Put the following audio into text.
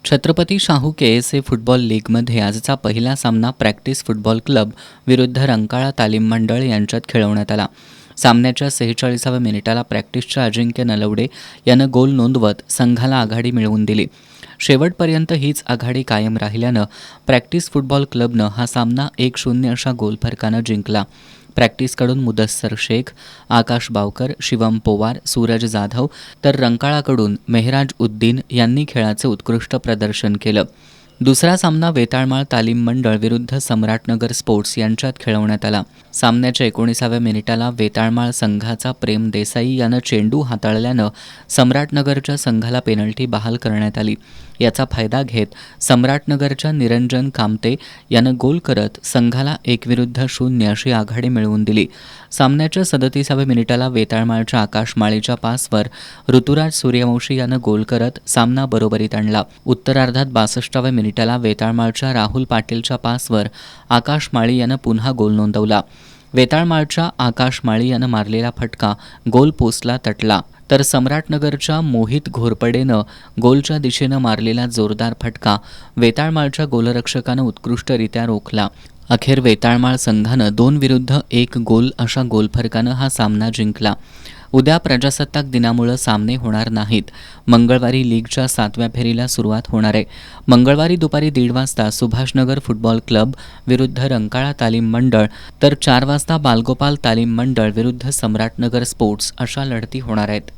Chhatrapati Shahu के.एस.ए. Football लीगमध्ये आजचा पहिला सामना प्रॅक्टिस फुटबॉल क्लब विरुद्ध रंकाळा तालीम मंडळ यांच्यात खेळवण्यात आला. सामन्याच्या 46व्या मिनिटाला प्रॅक्टिसच्या अजिंक्य नलवडे यानं गोल नोंदवत संघाला आघाडी मिळवून दिली. शेवटपर्यंत हीच आघाडी कायम राहिल्यानं प्रॅक्टिस फुटबॉल क्लबनं हा सामना 1-0 अशा गोलफरकानं जिंकला. प्रॅक्टिसकडून मुदस्सर शेख, आकाश बावकर, शिवम पोवार, सूरज जाधव तर रंकाळाकडून मेहराज उद्दीन यांनी खेळाचे उत्कृष्ट प्रदर्शन केलं. दुसरा सामना वेताळमाळ तालीम मंडळ विरुद्ध सम्राटनगर स्पोर्ट्स यांच्यात खेळवण्यात आला. सामन्याच्या 19व्या मिनिटाला वेताळमाळ संघाचा प्रेम देसाई यानं चेंडू हाताळल्यानं सम्राटनगरच्या संघाला पेनल्टी बहाल करण्यात आली. याचा फायदा घेत सम्राटनगरच्या निरंजन कामते यानं गोल करत संघाला 1-0 अशी आघाडी मिळवून दिली. सामन्याच्या 37व्या मिनिटाला वेताळमाळच्या आकाश माळीच्या पासवर ऋतुराज सूर्यवंशी यानं गोल करत सामना बरोबरीत आणला. उत्तरार्धात 62व्या मिनिटाला वेताळमाळच्या राहुल पाटीलच्या पासवर आकाश माळी यानं पुन्हा गोल नोंदवला. वेताळमाळच्या आकाश माळी यानं मारलेला फटका गोल पोस्टला तटला, तर सम्राटनगरच्या मोहित घोरपडेनं गोलच्या दिशेनं मारलेला जोरदार फटका वेताळमाळच्या गोलरक्षकानं उत्कृष्टरित्या रोखला. अखेर वेताळमाळ संघानं 2-1 गोल अशा गोलफरकानं हा सामना जिंकला. उद्या प्रजासत्ताक दिनामुळे सामने होणार नाहीत. मंगळवारी लीगच्या 7व्या फेरीला सुरुवात होणार आहे. मंगळवारी दुपारी 1:30 वाजता सुभाषनगर फुटबॉल क्लब विरुद्ध रंकाळा तालीम मंडळ तर 4 वाजता बालगोपाल तालीम मंडळ विरुद्ध सम्राटनगर स्पोर्ट्स अशा लढती होणार आहेत.